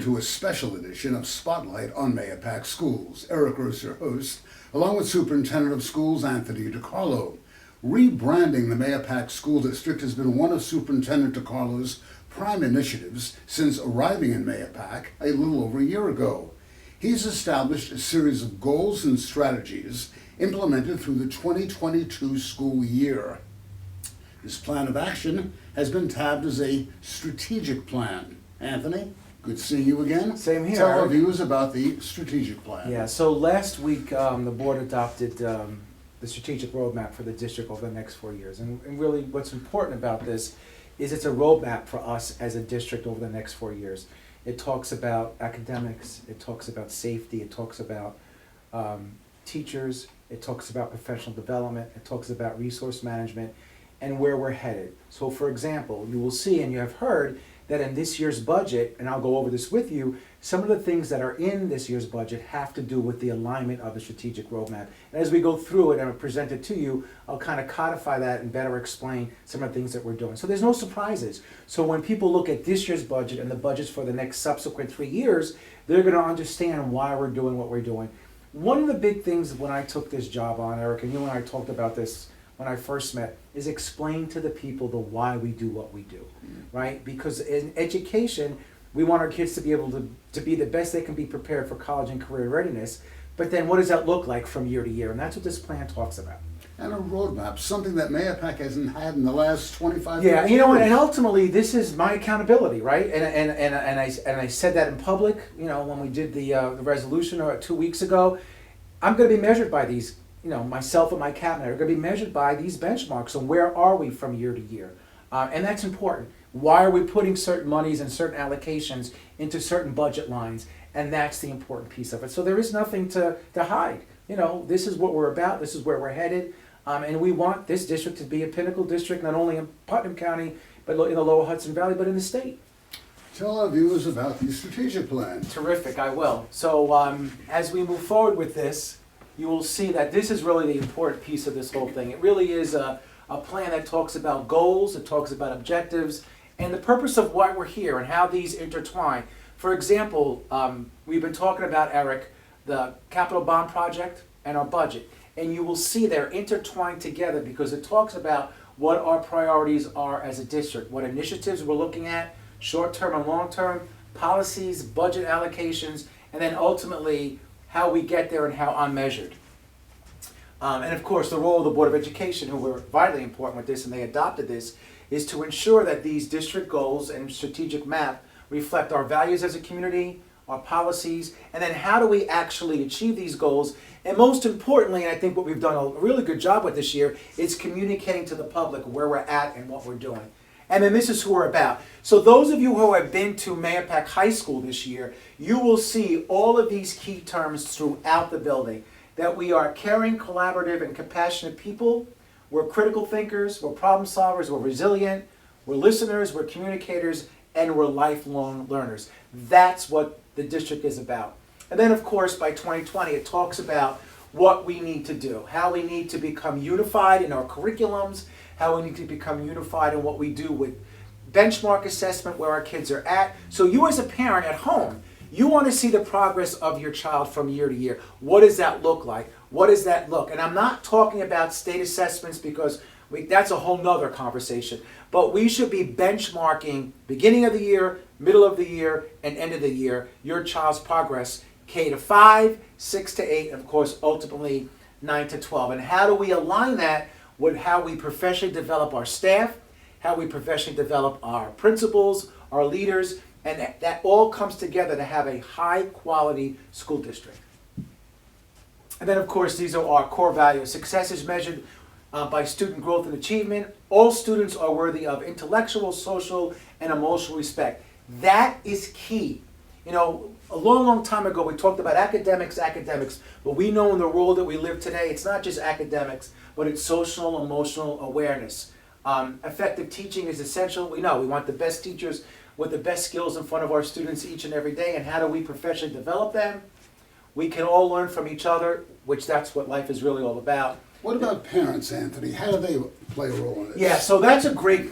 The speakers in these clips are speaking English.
to a special edition of Spotlight on Mahopac Schools. Eric Rose, your host, along with Superintendent of Schools Anthony DiCarlo. Rebranding the Mahopac School District has been one of Superintendent DiCarlo's prime initiatives since arriving in Mahopac a little over a year ago. He's established a series of goals and strategies implemented through the 2022 school year. This plan of action has been tabbed as a strategic plan. Anthony, good seeing you again. Same here. Tell our viewers about the strategic plan. Yeah, so last week the board adopted the strategic roadmap for the district over the next 4 years. And really what's important about this is it's a roadmap for us as a district over the next 4 years. It talks about academics, it talks about safety, it talks about teachers, it talks about professional development, it talks about resource management, and where we're headed. So for example, you will see and you have heard that in this year's budget, and I'll go over this with you, some of the things that are in this year's budget have to do with the alignment of the strategic roadmap. And as we go through it and I present it to you, I'll kind of codify that and better explain some of the things that we're doing. So there's no surprises. So when people look at this year's budget and the budgets for the next subsequent 3 years, they're going to understand why we're doing what we're doing. One of the big things when I took this job on, Eric, and you and I talked about this when I first met, is explain to the people the why we do what we do, right? Because in education, we want our kids to be able to be the best they can be prepared for college and career readiness, but then what does that look like from year to year? And that's what this plan talks about. And a roadmap, something that Mahopac hasn't had in the last 25 years. Yeah, you know what, and ultimately this is my accountability, right? And I said that in public, you know, when we did the resolution 2 weeks ago. I'm going to be measured by these, you know, myself and my cabinet are going to be measured by these benchmarks on where are we from year to year. And that's important. Why are we putting certain monies and certain allocations into certain budget lines? And that's the important piece of it. So there is nothing to hide. You know, this is what we're about. This is where we're headed. And we want this district to be a pinnacle district, not only in Putnam County, but in the Lower Hudson Valley, but in the state. Tell our viewers about the strategic plan. Terrific, I will. So as we move forward with this, you will see that this is really the important piece of this whole thing. It really is a plan that talks about goals, it talks about objectives, and the purpose of why we're here and how these intertwine. For example, we've been talking about, Eric, the capital bond project and our budget. And you will see they're intertwined together because it talks about what our priorities are as a district, what initiatives we're looking at, short-term and long-term, policies, budget allocations, and then ultimately how we get there and how unmeasured. And of course, the role of the Board of Education, who were vitally important with this, and they adopted this, is to ensure that these district goals and strategic map reflect our values as a community, our policies, and then how do we actually achieve these goals. And most importantly, and I think what we've done a really good job with this year, is communicating to the public where we're at and what we're doing. And then this is who we're about. So those of you who have been to Mahopac High School this year, you will see all of these key terms throughout the building. That we are caring, collaborative, and compassionate people. We're critical thinkers, we're problem solvers, we're resilient, we're listeners, we're communicators, and we're lifelong learners. That's what the district is about. And then of course by 2020 it talks about what we need to do, how we need to become unified in our curriculums, how we need to become unified in what we do with benchmark assessment, where our kids are at. So you as a parent at home, you want to see the progress of your child from year to year. What does that look like? What does that look? And I'm not talking about state assessments because that's a whole nother conversation. But we should be benchmarking beginning of the year, middle of the year, and end of the year, your child's progress, K to 5, 6 to 8, and of course, ultimately 9 to 12. And how do we align that with how we professionally develop our staff, how we professionally develop our principals, our leaders, and that all comes together to have a high quality school district. And then of course, these are our core values. Success is measured by student growth and achievement. All students are worthy of intellectual, social, and emotional respect. That is key. You know, a long, long time ago, we talked about academics, but we know in the world that we live today, it's not just academics, but it's social, emotional awareness. Effective teaching is essential. We know we want the best teachers with the best skills in front of our students each and every day. And how do we professionally develop them? We can all learn from each other, which that's what life is really all about. What about parents, Anthony? How do they play a role in this? Yeah, so that's a great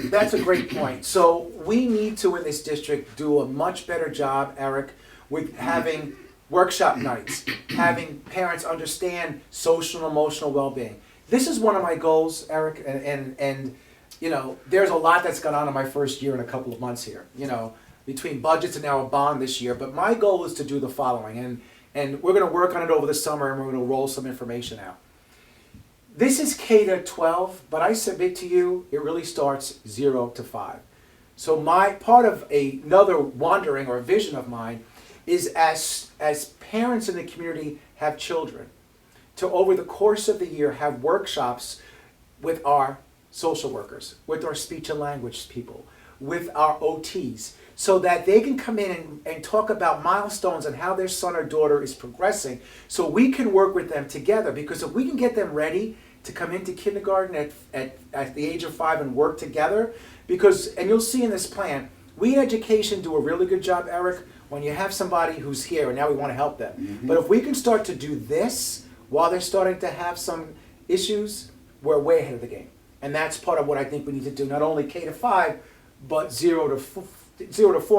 point. So we need to, in this district, do a much better job, Eric, with having workshop nights, having parents understand social and emotional well-being. This is one of my goals, Eric, and you know, there's a lot that's gone on in my first year and a couple of months here, you know, between budgets and now a bond this year. But my goal is to do the following, and we're going to work on it over the summer, and we're going to roll some information out. This is K to 12, but I submit to you, it really starts 0 to 5. So my part of another wandering or vision of mine is as parents in the community have children, to over the course of the year have workshops with our social workers, with our speech and language people, with our OTs, so that they can come in and talk about milestones and how their son or daughter is progressing, so we can work with them together. Because if we can get them ready to come into kindergarten at the age of 5 and work together, and you'll see in this plan, we in education do a really good job, Eric, when you have somebody who's here and now we want to help them. Mm-hmm. But if we can start to do this while they're starting to have some issues, we're way ahead of the game. And that's part of what I think we need to do, not only K to 5, but 0 to 4.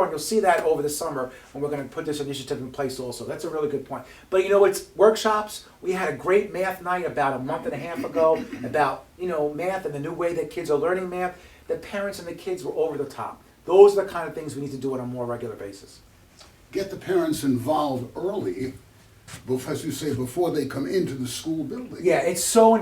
And you'll see that over the summer when we're going to put this initiative in place also. That's a really good point. But you know, it's workshops. We had a great math night about a month and a half ago about, you know, math and the new way that kids are learning math. The parents and the kids were over the top. Those are the kind of things we need to do on a more regular basis. Get the parents involved early, as you say, before they come into the school building. Yeah, it's so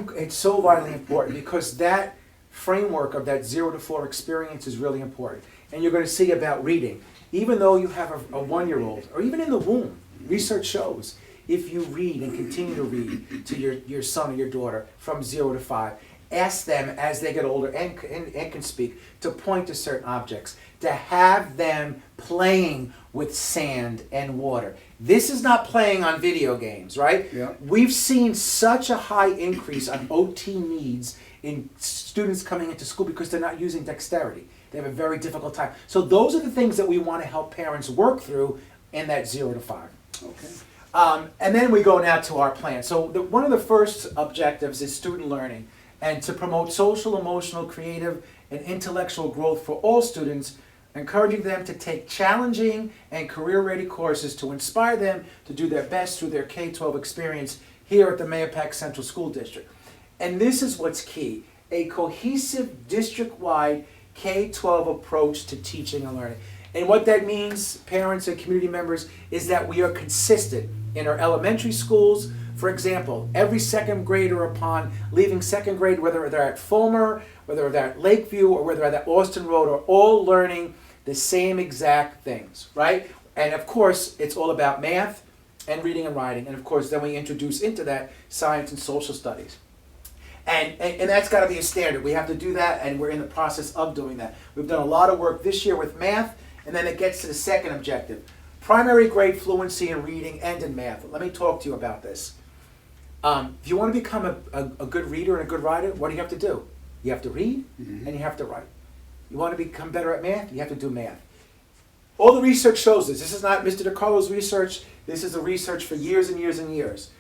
vitally important, because that framework of that 0 to 4 experience is really important. And you're going to see about reading. Even though you have a 1-year-old, or even in the womb, research shows, if you read and continue to read to your son or your daughter from 0 to 5, ask them as they get older and can speak to point to certain objects, to have them playing with sand and water. This is not playing on video games, right? Yeah. We've seen such a high increase on OT needs in students coming into school because they're not using dexterity. They have a very difficult time. So those are the things that we want to help parents work through in that 0 to 5. Okay. And then we go now to our plan. So one of the first objectives is student learning, and to promote social, emotional, creative, and intellectual growth for all students, encouraging them to take challenging and career-ready courses to inspire them to do their best through their K-12 experience here at the Mahopac Central School District. And this is what's key: a cohesive district-wide K-12 approach to teaching and learning. And what that means, parents and community members, is that we are consistent in our elementary schools. For example, every second grader upon leaving second grade, whether they're at Fulmer, whether they're at Lakeview, or whether they're at Austin Road, are all learning the same exact things, right? And of course, it's all about math and reading and writing. And of course, then we introduce into that science and social studies. And that's got to be a standard. We have to do that, and we're in the process of doing that. We've done a lot of work this year with math, and then it gets to the second objective: primary grade fluency in reading and in math. Let me talk to you about this. If you want to become a good reader and a good writer, what do you have to do? You have to read, and you have to write. You want to become better at math? You have to do math. All the research shows this. This is not Mr. DiCarlo's research. This is the research for years and years and years.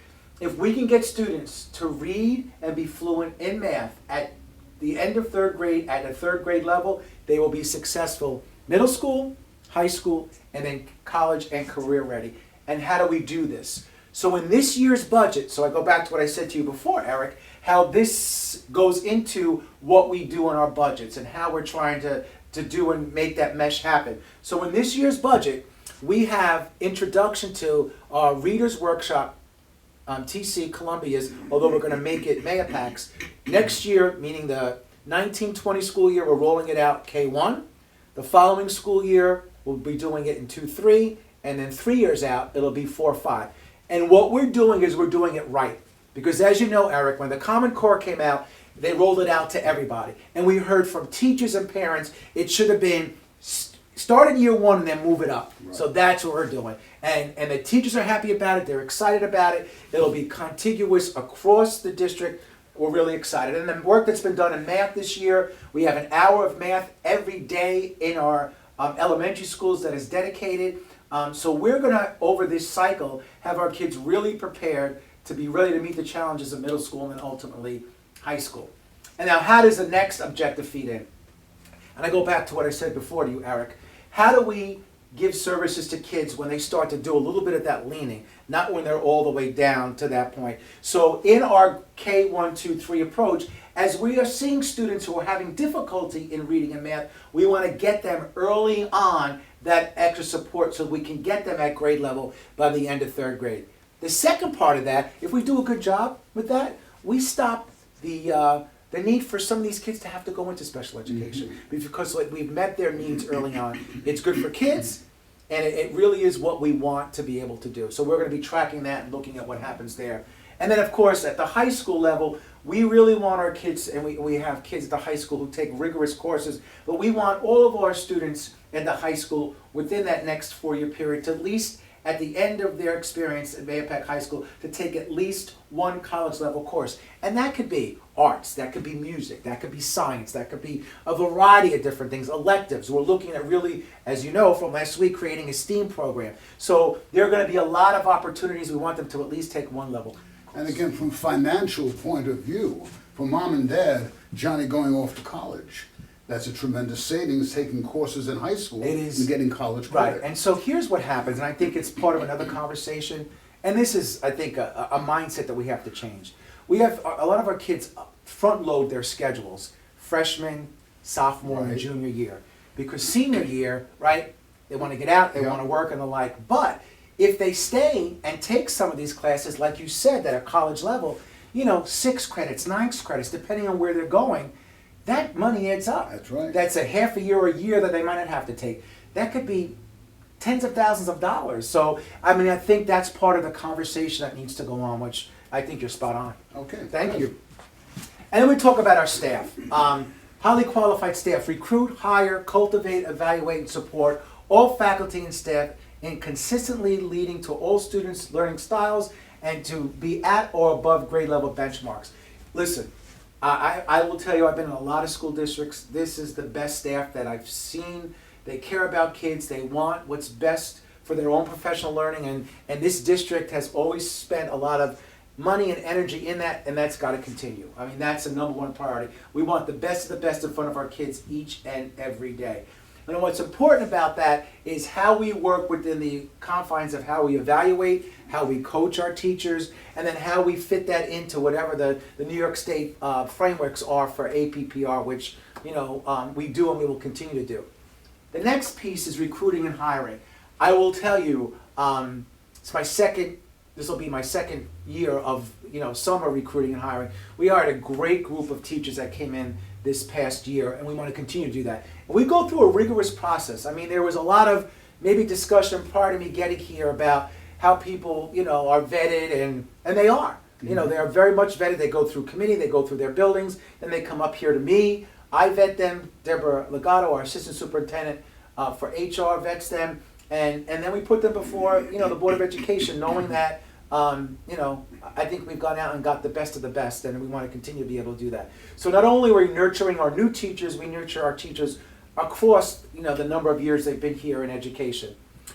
If we can get students to read and be fluent in math at the end of third grade, at a third grade level, they will be successful middle school, high school, and then college and career ready. And how do we do this? So in this year's budget, so I go back to what I said to you before, Eric, how this goes into what we do in our budgets and how we're trying to do and make that mesh happen. So in this year's budget, we have introduction to our Readers Workshop, TC Columbia's, although we're going to make it Mahopac's. Next year, meaning the 1920 school year, we're rolling it out K1. The following school year, we'll be doing it in 2-3, and then 3 years out, it'll be 4-5. And what we're doing is we're doing it right. Because as you know, Eric, when the Common Core came out, they rolled it out to everybody. And we heard from teachers and parents, it should have been start in year 1 and then move it up. Right. So that's what we're doing. And the teachers are happy about it. They're excited about it. It'll be contiguous across the district. We're really excited. And the work that's been done in math this year, we have an hour of math every day in our elementary schools that is dedicated. So we're going to, over this cycle, have our kids really prepared to be ready to meet the challenges of middle school and then ultimately high school. And now, how does the next objective feed in? And I go back to what I said before to you, Eric. How do we give services to kids when they start to do a little bit of that leaning, not when they're all the way down to that point. So in our K1, 2, 3 approach, as we are seeing students who are having difficulty in reading and math, we want to get them early on that extra support so we can get them at grade level by the end of third grade. The second part of that, if we do a good job with that, we stop the need for some of these kids to have to go into special education because we've met their needs early on. It's good for kids, and it really is what we want to be able to do. So we're going to be tracking that and looking at what happens there. And then, of course, at the high school level, we really want our kids, and we have kids at the high school who take rigorous courses, but we want all of our students in the high school within that next 4-year period to at least at the end of their experience at Mahopac High School to take at least one college level course. And that could be arts, that could be music, that could be science, that could be a variety of different things, electives. We're looking at really, as you know from last week, creating a STEAM program. So there are going to be a lot of opportunities. We want them to at least take one level. And again, from a financial point of view, for mom and dad, Johnny going off to college, that's a tremendous savings, taking courses in high school It is. and getting college credit. Right, and so here's what happens, and I think it's part of another conversation, and this is, I think, a mindset that we have to change. We have, a lot of our kids front load their schedules, freshman, sophomore, and Right. junior year. Because senior year, right, they want to get out, they Yeah. want to work and the like, but if they stay and take some of these classes, like you said, that are college level, 6 credits, 9 credits, depending on where they're going, that money adds up. That's right. That's a half a year or a year that they might not have to take. That could be tens of thousands of dollars. So, I think that's part of the conversation that needs to go on, which I think you're spot on. Okay. Thank good. you. And then we talk about our staff. Highly qualified staff. Recruit, hire, cultivate, evaluate, and support all faculty and staff in consistently leading to all students' learning styles and to be at or above grade level benchmarks. Listen, I will tell you, I've been in a lot of school districts. This is the best staff that I've seen. They care about kids. They want what's best for their own professional learning. And this district has always spent a lot of money and energy in that, and that's got to continue. That's the #1 priority. We want the best of the best in front of our kids each and every day. And what's important about that is how we work within the confines of how we evaluate, how we coach our teachers, and then how we fit that into whatever the New York State frameworks are for APPR, which we do and we will continue to do. The next piece is recruiting and hiring. I will tell you, this will be my second year of summer recruiting and hiring. We hired a great group of teachers that came in this past year, and we want to continue to do that. And we go through a rigorous process. There was a lot of maybe discussion prior to me getting here about how people, are vetted, and they are. They are very much vetted. They go through committee, they go through their buildings, then they come up here to me. I vet them. Deborah Legato, our assistant superintendent for HR, vets them, and then we put them before, the Board of Education, knowing that I think we've gone out and got the best of the best, and we want to continue to be able to do that. So not only are we nurturing our new teachers, we nurture our teachers across, the number of years they've been here in education.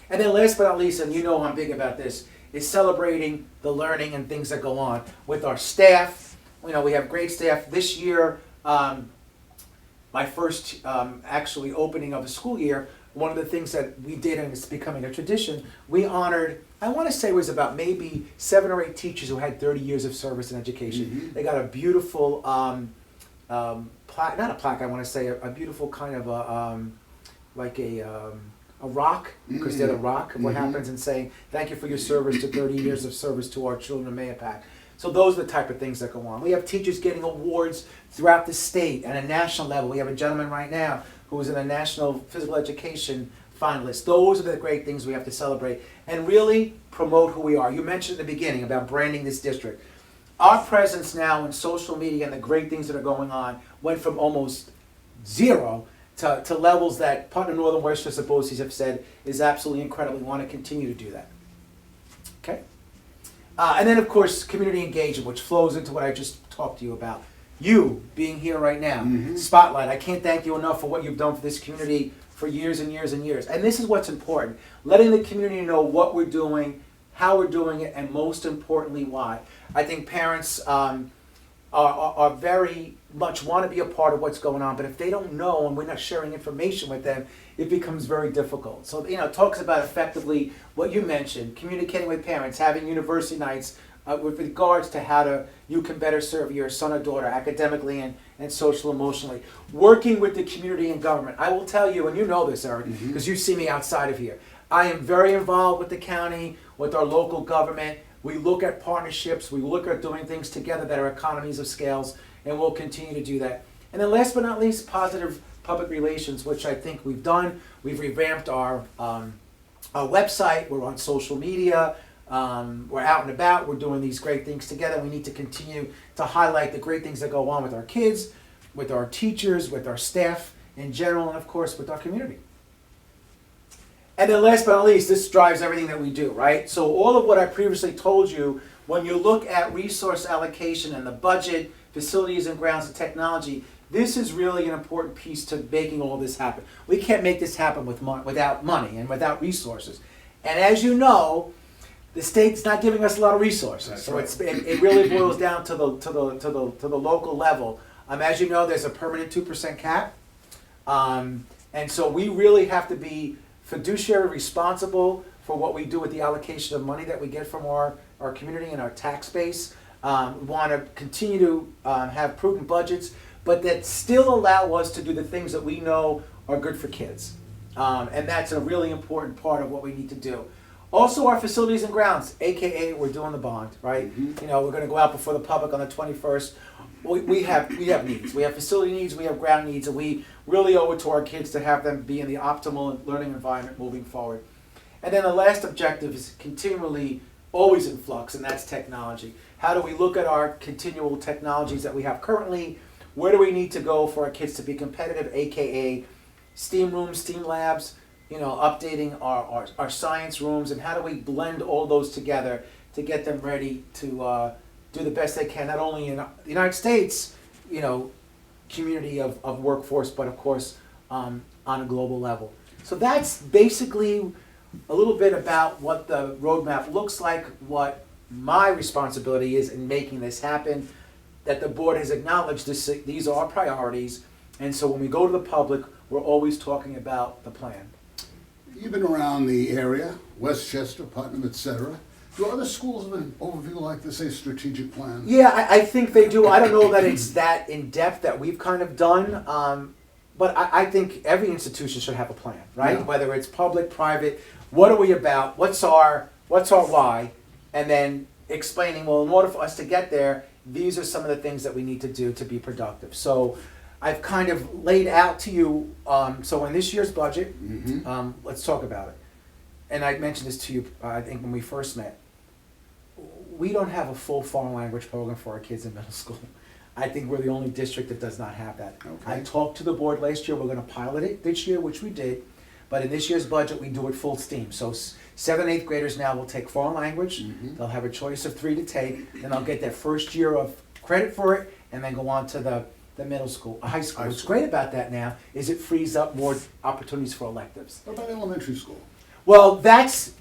And then last but not least, and I'm big about this, is celebrating the learning and things that go on with our staff. We have great staff. This year, my first actually opening of the school year, one of the things that we did, and it's becoming a tradition, we honored, I want to say it was about maybe 7 or 8 teachers who had 30 years of service in education. They got a beautiful plaque, not a plaque, I want to say, a beautiful kind of a rock, because they're the rock of what happens, and saying, thank you for your service to 30 years of service to our children of Mahopac. So those are the type of things that go on. We have teachers getting awards throughout the state and a national level. We have a gentleman right now who is in a national physical education finalist. Those are the great things we have to celebrate and really promote who we are. You mentioned at the beginning about branding this district. Our presence now in social media and the great things that are going on went from almost zero to levels that Putnam Northern Westchester BOCES have said is absolutely incredible. We want to continue to do that. Okay? And then, of course, community engagement, which flows into what I just talked to you about. You being here right now, Spotlight, I can't thank you enough for what you've done for this community for years and years and years. And this is what's important, letting the community know what we're doing, how we're doing it, and most importantly, why. I think parents, are very much want to be a part of what's going on, but if they don't know and we're not sharing information with them, it becomes very difficult. So, it talks about effectively what you mentioned, communicating with parents, having university nights with regards to you can better serve your son or daughter academically and social emotionally. Working with the community and government. I will tell you, and you know this, Eric, because you see me outside of here. I am very involved with the county, with our local government. We look at partnerships, we look at doing things together that are economies of scales, and we'll continue to do that. And then last but not least, positive public relations, which I think we've done. We've revamped our website, we're on social media, we're out and about, we're doing these great things together. We need to continue to highlight the great things that go on with our kids, with our teachers, with our staff in general, and of course with our community. And then last but not least, this drives everything that we do, right? So all of what I previously told you, when you look at resource allocation and the budget, facilities and grounds and technology, this is really an important piece to making all this happen. We can't make this happen without money and without resources. And as you know, the state's not giving us a lot of resources. That's so right. it really boils down to the local level. As you know, there's a permanent 2% cap. And so we really have to be fiduciary responsible for what we do with the allocation of money that we get from our community and our tax base. We want to continue to have prudent budgets, but that still allow us to do the things that we know are good for kids. And that's a really important part of what we need to do. Also, our facilities and grounds, AKA we're doing the bond, right? We're going to go out before the public on the 21st. We have needs. We have facility needs, we have ground needs, and we really owe it to our kids to have them be in the optimal learning environment moving forward. And then the last objective is continually always in flux, and that's technology. How do we look at our continual technologies that we have currently? Where do we need to go for our kids to be competitive, AKA STEAM rooms, STEAM labs, updating our science rooms, and how do we blend all those together to get them ready to do the best they can, not only in the United States, community of workforce, but of course on a global level. So that's basically a little bit about what the roadmap looks like, what my responsibility is in making this happen, that the board has acknowledged these are priorities, and so when we go to the public, we're always talking about the plan. You've been around the area, Westchester, Putnam, etc. Do other schools have an overview like this, a strategic plan? Yeah, I think they do. I don't know that it's that in-depth that we've kind of done, but I think every institution should have a plan, right? Yeah. Whether it's public, private, what are we about, what's our why, and then explaining, well, in order for us to get there, these are some of the things that we need to do to be productive. So I've kind of laid out to you, so in this year's budget, let's talk about it. And I mentioned this to you, I think when we first met. We don't have a full foreign language program for our kids in middle school. I think we're the only district that does not have that. Okay. I talked to the board last year, we're gonna pilot it this year, which we did, but in this year's budget, we do it full steam. So 7th and 8th graders now will take foreign language, they'll have a choice of 3 to take, then they'll get their first year of credit for it, and then go on to the middle school, high school. What's great about that now is it frees up more opportunities for electives. What about elementary school? Well, that's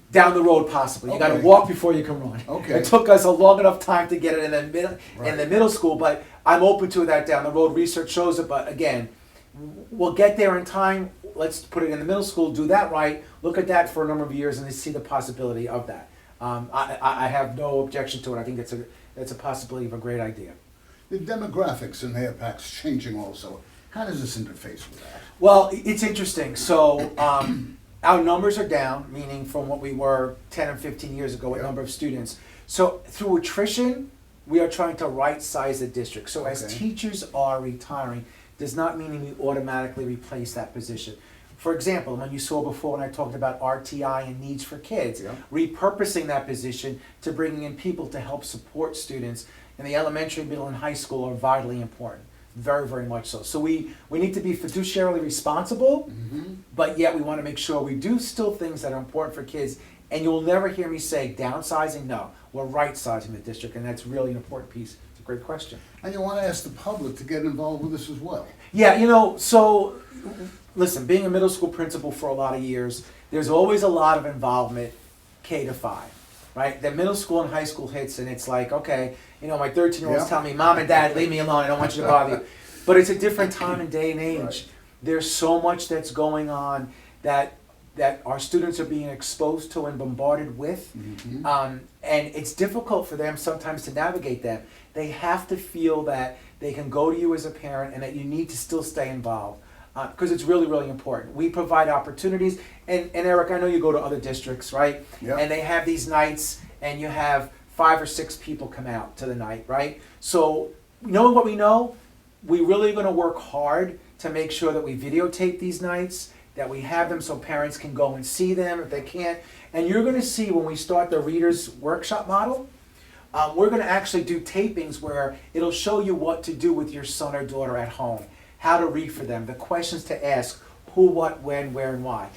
down the road possibly. You got to Okay. walk before you can run. Okay. It took us a long enough time to get it in the middle school, but I'm open to that down the road. Research shows it, but again, we'll get there in time. Let's put it in the middle school, do that right, look at that for a number of years, and see the possibility of that. I have no objection to it. I think it's a possibility of a great idea. The demographics in Mayapack's changing also. How does this interface with that? Well, it's interesting. So our numbers are down, meaning from what we were 10 or 15 years ago, a number of students. So through attrition, we are trying to right-size the district. So as Okay. teachers are retiring, does not mean we automatically replace that position. For example, when you saw before when I talked about RTI and needs for kids, Yeah. repurposing that position to bringing in people to help support students in the elementary, middle, and high school are vitally important. Very, very much so. So we need to be fiduciarily responsible, but yet we want to make sure we do still things that are important for kids. And you'll never hear me say downsizing. No, we're right-sizing the district, and that's really an important piece. It's a great question. And you want to ask the public to get involved with this as well. Yeah, so listen, being a middle school principal for a lot of years, there's always a lot of involvement K to 5. right? The middle school and high school hits, and it's like, okay, my 13-year-old's Yeah. telling me, Mom and Dad, leave me alone, I don't want you to bother you. But it's a different time and day and age. Right. There's so much that's going on that our students are being exposed to and bombarded with. Mhm. And it's difficult for them sometimes to navigate that. They have to feel that they can go to you as a parent and that you need to still stay involved. Because it's really, really important. We provide opportunities. And Eric, I know you go to other districts, right? Yep. And they have these nights and you have 5 or 6 people come out to the night, right? So knowing what we know, we really are going to work hard to make sure that we videotape these nights, that we have them so parents can go and see them if they can't. And you're going to see when we start the Reader's Workshop model, we're going to actually do tapings where it'll show you what to do with your son or daughter at home, how to read for them, the questions to ask, who, what, when, where, and why.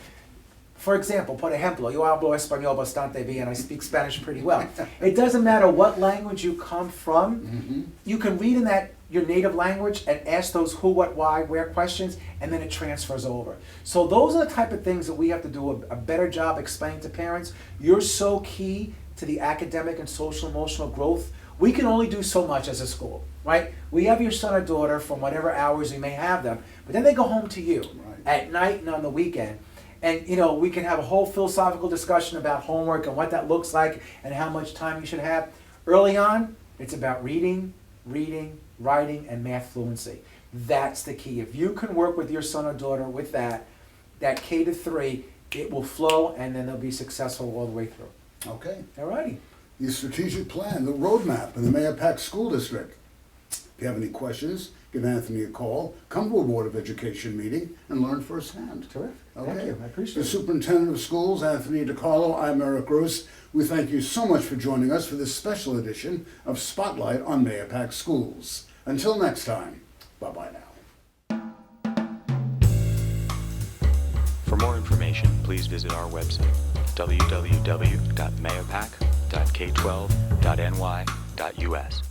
For example, por ejemplo, yo hablo español bastante bien, I speak Spanish pretty well. It doesn't matter what language you come from, Mhm. you can read in that your native language and ask those who, what, why, where questions, and then it transfers over. So those are the type of things that we have to do a better job explaining to parents. You're so key to the academic and social emotional growth. We can only do so much as a school, right? We have your son or daughter from whatever hours we may have them, but then they go home to you Right. at night and on the weekend. And we can have a whole philosophical discussion about homework and what that looks like and how much time you should have. Early on, it's about reading, writing, and math fluency. That's the key. If you can work with your son or daughter with that K to 3, it will flow and then they'll be successful all the way through. Okay. Alrighty. The strategic plan, the roadmap in the Mahopac School District. If you have any questions, give Anthony a call, come to a Board of Education meeting, and learn firsthand. Terrific. Okay. Thank you. I appreciate The it. Superintendent of Schools, Anthony DiCarlo, I'm Eric Gross. We thank you so much for joining us for this special edition of Spotlight on Mahopac Schools. Until next time, bye-bye now. For more information, please visit our website, www.mahopac.k12.ny.us.